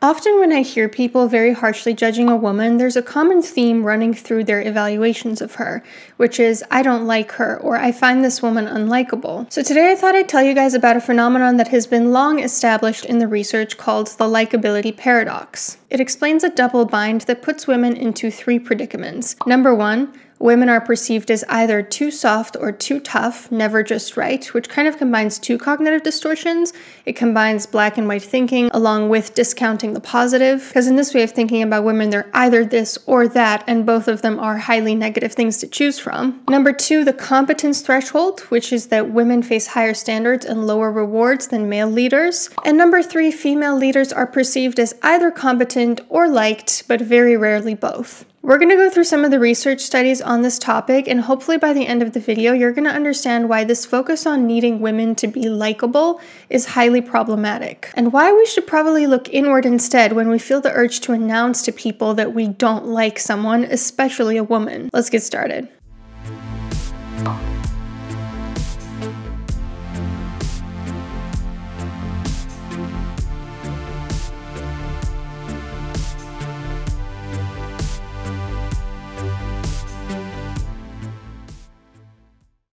Often when I hear people very harshly judging a woman, there's a common theme running through their evaluations of her, which is, I don't like her, or I find this woman unlikable. So today I thought I'd tell you guys about a phenomenon that has been long established in the research called the likability paradox. It explains a double bind that puts women into three predicaments. Number one, women are perceived as either too soft or too tough, never just right, which kind of combines two cognitive distortions. It combines black and white thinking along with discounting the positive, because in this way of thinking about women, they're either this or that, and both of them are highly negative things to choose from. Number two, the competence threshold, which is that women face higher standards and lower rewards than male leaders. And number three, female leaders are perceived as either competent or liked, but very rarely both. We're going to go through some of the research studies on this topic, and hopefully by the end of the video, you're going to understand why this focus on needing women to be likable is highly problematic, and why we should probably look inward instead when we feel the urge to announce to people that we don't like someone, especially a woman. Let's get started.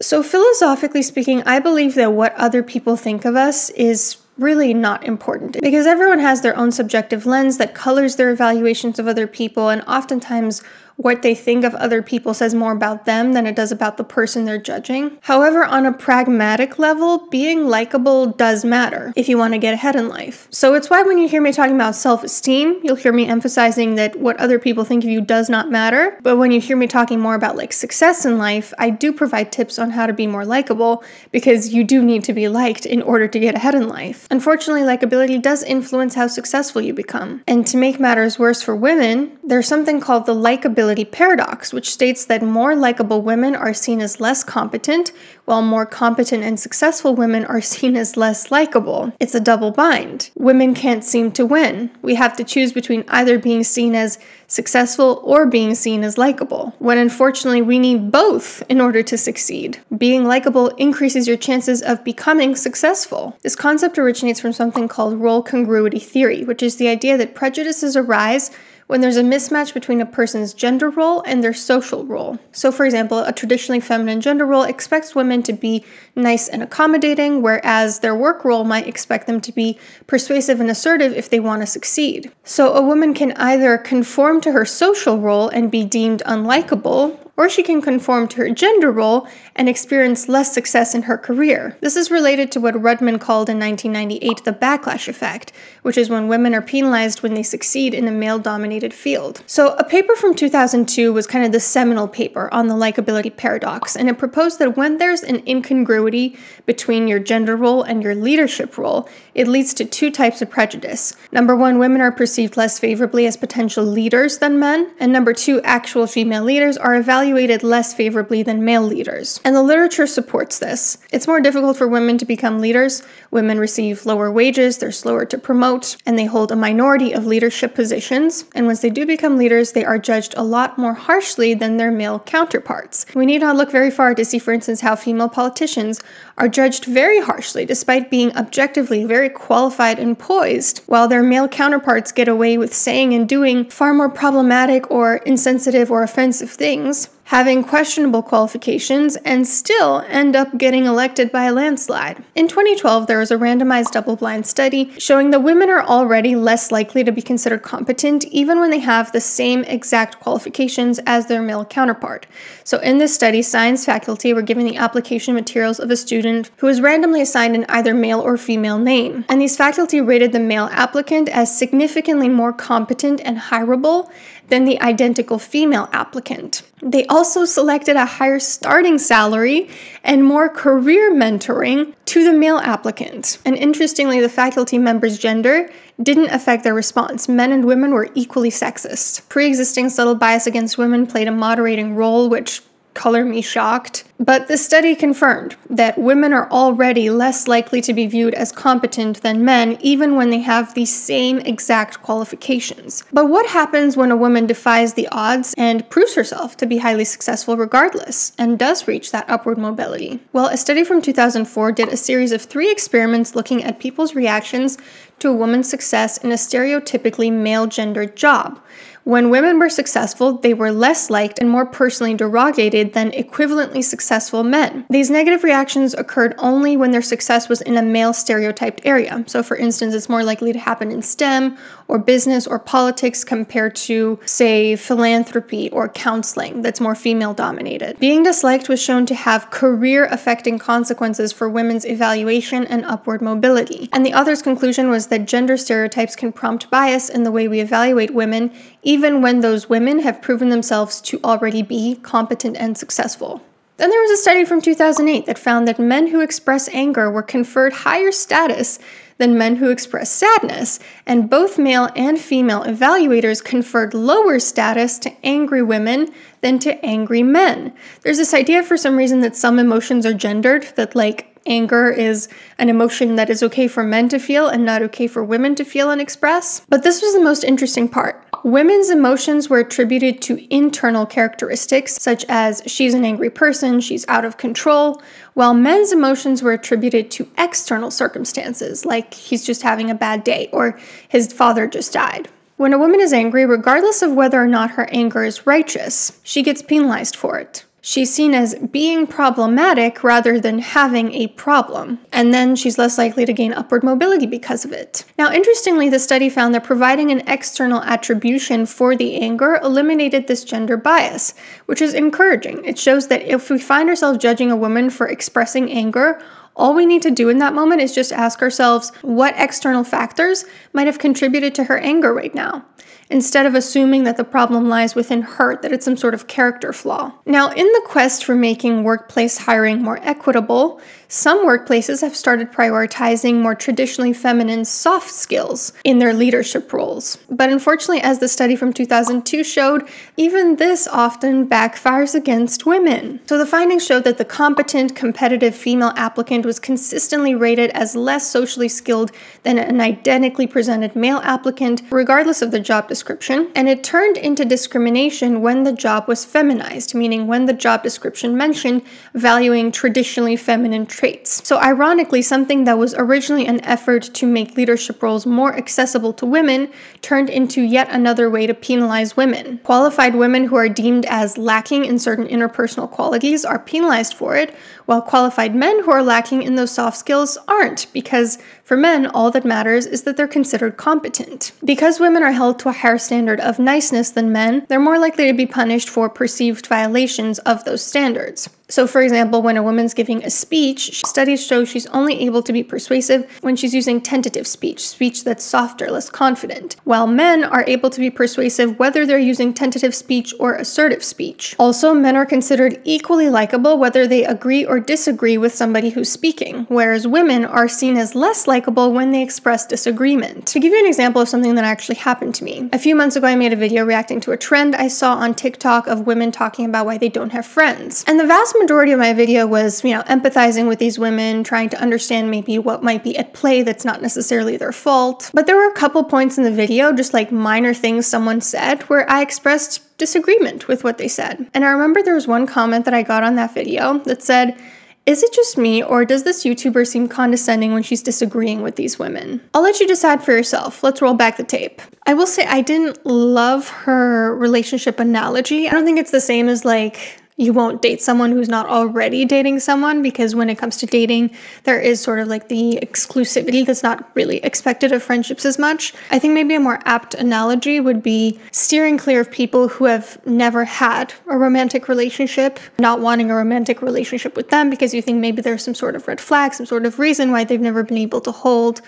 So philosophically speaking, I believe that what other people think of us is really not important, because everyone has their own subjective lens that colors their evaluations of other people, and oftentimes what they think of other people says more about them than it does about the person they're judging. However, on a pragmatic level, being likable does matter if you want to get ahead in life. So it's why when you hear me talking about self-esteem, you'll hear me emphasizing that what other people think of you does not matter. But when you hear me talking more about like success in life, I do provide tips on how to be more likable, because you do need to be liked in order to get ahead in life. Unfortunately, likability does influence how successful you become. And to make matters worse for women, there's something called the likability paradox, which states that more likable women are seen as less competent, while more competent and successful women are seen as less likable. It's a double bind. Women can't seem to win. We have to choose between either being seen as successful or being seen as likable, when unfortunately we need both in order to succeed. Being likable increases your chances of becoming successful. This concept originates from something called role congruity theory, which is the idea that prejudices arise when there's a mismatch between a person's gender role and their social role. So for example, a traditionally feminine gender role expects women to be nice and accommodating, whereas their work role might expect them to be persuasive and assertive if they want to succeed. So a woman can either conform to her social role and be deemed unlikable, or she can conform to her gender role and experience less success in her career. This is related to what Rudman called in 1998 the backlash effect, which is when women are penalized when they succeed in a male-dominated field. So a paper from 2002 was kind of the seminal paper on the likability paradox, and it proposed that when there's an incongruity between your gender role and your leadership role, it leads to two types of prejudice. Number one, women are perceived less favorably as potential leaders than men, and number two, actual female leaders are evaluated less favorably than male leaders. And the literature supports this. It's more difficult for women to become leaders. Women receive lower wages, they're slower to promote, and they hold a minority of leadership positions. And once they do become leaders, they are judged a lot more harshly than their male counterparts. We need not look very far to see, for instance, how female politicians are judged very harshly despite being objectively very qualified and poised, while their male counterparts get away with saying and doing far more problematic or insensitive or offensive things, having questionable qualifications, and still end up getting elected by a landslide. In 2012, there was a randomized double-blind study showing that women are already less likely to be considered competent even when they have the same exact qualifications as their male counterpart. So in this study, science faculty were given the application materials of a student who was randomly assigned an either male or female name. And these faculty rated the male applicant as significantly more competent and hireable than the identical female applicant. They also selected a higher starting salary and more career mentoring to the male applicant. And interestingly, the faculty member's gender didn't affect their response. Men and women were equally sexist. Pre-existing subtle bias against women played a moderating role, which color me shocked. But the study confirmed that women are already less likely to be viewed as competent than men, even when they have the same exact qualifications. But what happens when a woman defies the odds and proves herself to be highly successful regardless, and does reach that upward mobility? Well, a study from 2004 did a series of 3 experiments looking at people's reactions to a woman's success in a stereotypically male-gendered job. When women were successful, they were less liked and more personally derogated than equivalently successful men. These negative reactions occurred only when their success was in a male-stereotyped area. So for instance, it's more likely to happen in STEM or business or politics compared to, say, philanthropy or counseling that's more female-dominated. Being disliked was shown to have career-affecting consequences for women's evaluation and upward mobility. And the author's conclusion was that gender stereotypes can prompt bias in the way we evaluate women, even when those women have proven themselves to already be competent and successful. Then there was a study from 2008 that found that men who express anger were conferred higher status than men who express sadness, and both male and female evaluators conferred lower status to angry women than to angry men. There's this idea for some reason that some emotions are gendered, that anger is an emotion that is okay for men to feel and not okay for women to feel and express. But this was the most interesting part. Women's emotions were attributed to internal characteristics, such as she's an angry person, she's out of control, while men's emotions were attributed to external circumstances, like he's just having a bad day or his father just died. When a woman is angry, regardless of whether or not her anger is righteous, she gets penalized for it. She's seen as being problematic rather than having a problem, and then she's less likely to gain upward mobility because of it. Now, interestingly, the study found that providing an external attribution for the anger eliminated this gender bias, which is encouraging. It shows that if we find ourselves judging a woman for expressing anger, all we need to do in that moment is just ask ourselves what external factors might have contributed to her anger right now, instead of assuming that the problem lies within her, that it's some sort of character flaw. Now, in the quest for making workplace hiring more equitable, some workplaces have started prioritizing more traditionally feminine soft skills in their leadership roles. But unfortunately, as the study from 2002 showed, even this often backfires against women. So the findings showed that the competent, competitive female applicant was consistently rated as less socially skilled than an identically presented male applicant, regardless of the job description, and it turned into discrimination when the job was feminized, meaning when the job description mentioned valuing traditionally feminine traits. So ironically, something that was originally an effort to make leadership roles more accessible to women turned into yet another way to penalize women. Qualified women who are deemed as lacking in certain interpersonal qualities are penalized for it, while qualified men who are lacking in those soft skills aren't, because for men, all that matters is that they're considered competent. Because women are held to a higher standard of niceness than men, they're more likely to be punished for perceived violations of those standards. So for example, when a woman's giving a speech, studies show she's only able to be persuasive when she's using tentative speech that's softer, less confident, while men are able to be persuasive whether they're using tentative speech or assertive speech. Also, men are considered equally likable whether they agree or disagree with somebody who's speaking, whereas women are seen as less likable when they express disagreement. To give you an example of something that actually happened to me, a few months ago I made a video reacting to a trend I saw on TikTok of women talking about why they don't have friends. And the vast majority of my video was, empathizing with these women, trying to understand maybe what might be at play that's not necessarily their fault. But there were a couple points in the video, just like minor things someone said, where I expressed disagreement with what they said. And I remember there was one comment that I got on that video that said, "Is it just me, or does this YouTuber seem condescending when she's disagreeing with these women?" I'll let you decide for yourself. Let's roll back the tape. I will say I didn't love her relationship analogy. I don't think it's the same as you won't date someone who's not already dating someone, because when it comes to dating, there is sort of the exclusivity that's not really expected of friendships as much. I think maybe a more apt analogy would be steering clear of people who have never had a romantic relationship, not wanting a romantic relationship with them because you think maybe there's some sort of red flag, some sort of reason why they've never been able to hold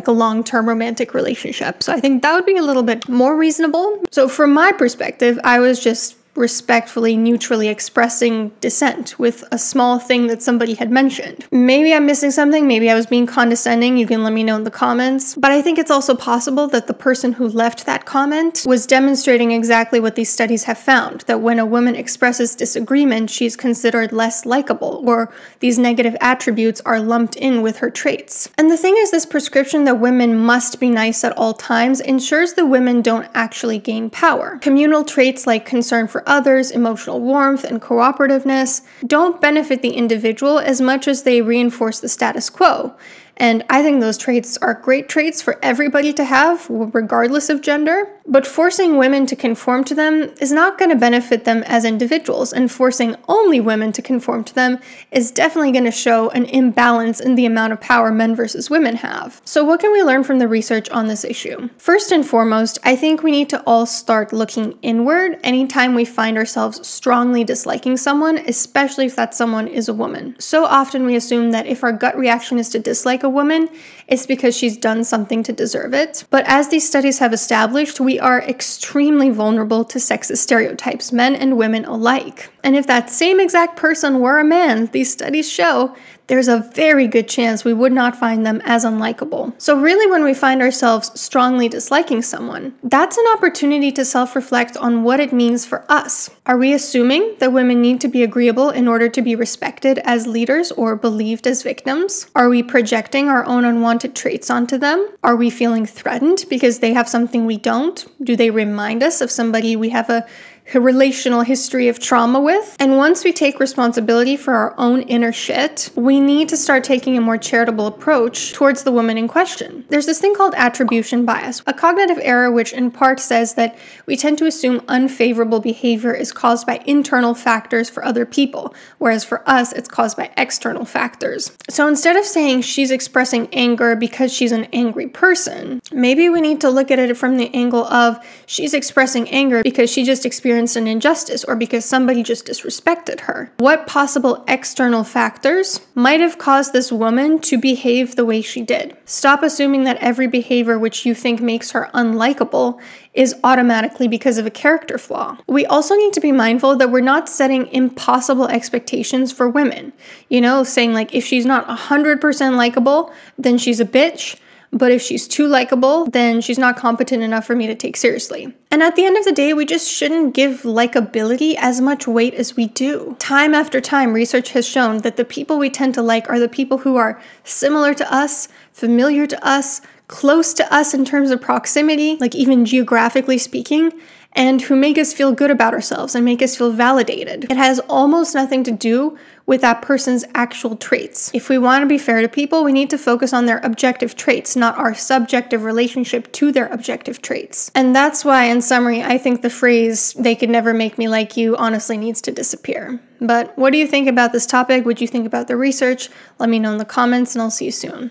a long-term romantic relationship. So I think that would be a little bit more reasonable. So from my perspective, I was just respectfully, neutrally expressing dissent with a small thing that somebody had mentioned. Maybe I'm missing something, maybe I was being condescending, you can let me know in the comments, but I think it's also possible that the person who left that comment was demonstrating exactly what these studies have found, that when a woman expresses disagreement, she's considered less likable, or these negative attributes are lumped in with her traits. And the thing is, this prescription that women must be nice at all times ensures that women don't actually gain power. Communal traits like concern for others, emotional warmth, and cooperativeness don't benefit the individual as much as they reinforce the status quo. And I think those traits are great traits for everybody to have, regardless of gender. But forcing women to conform to them is not going to benefit them as individuals, and forcing only women to conform to them is definitely going to show an imbalance in the amount of power men versus women have. So what can we learn from the research on this issue? First and foremost, I think we need to all start looking inward anytime we find ourselves strongly disliking someone, especially if that someone is a woman. So often we assume that if our gut reaction is to dislike a woman, it's because she's done something to deserve it. But as these studies have established, we are extremely vulnerable to sexist stereotypes, men and women alike. And if that same exact person were a man, these studies show there's a very good chance we would not find them as unlikable. So really, when we find ourselves strongly disliking someone, that's an opportunity to self-reflect on what it means for us. Are we assuming that women need to be agreeable in order to be respected as leaders or believed as victims? Are we projecting our own unwanted traits onto them? Are we feeling threatened because they have something we don't? Do they remind us of somebody we have a relational history of trauma with? And once we take responsibility for our own inner shit, we need to start taking a more charitable approach towards the woman in question. There's this thing called attribution bias, a cognitive error which in part says that we tend to assume unfavorable behavior is caused by internal factors for other people, whereas for us, it's caused by external factors. So instead of saying she's expressing anger because she's an angry person, maybe we need to look at it from the angle of she's expressing anger because she just experienced an injustice or because somebody just disrespected her. What possible external factors might have caused this woman to behave the way she did? Stop assuming that every behavior which you think makes her unlikable is automatically because of a character flaw. We also need to be mindful that we're not setting impossible expectations for women. You know, saying like, if she's not 100% likable, then she's a bitch. But if she's too likable, then she's not competent enough for me to take seriously. And at the end of the day, we just shouldn't give likability as much weight as we do. Time after time, research has shown that the people we tend to like are the people who are similar to us, familiar to us, close to us in terms of proximity, like even geographically speaking, and who make us feel good about ourselves and make us feel validated. It has almost nothing to do with that person's actual traits. If we want to be fair to people, we need to focus on their objective traits, not our subjective relationship to their objective traits. And that's why, in summary, I think the phrase, "they could never make me like you," honestly needs to disappear. But what do you think about this topic? What do you think about the research? Let me know in the comments, and I'll see you soon.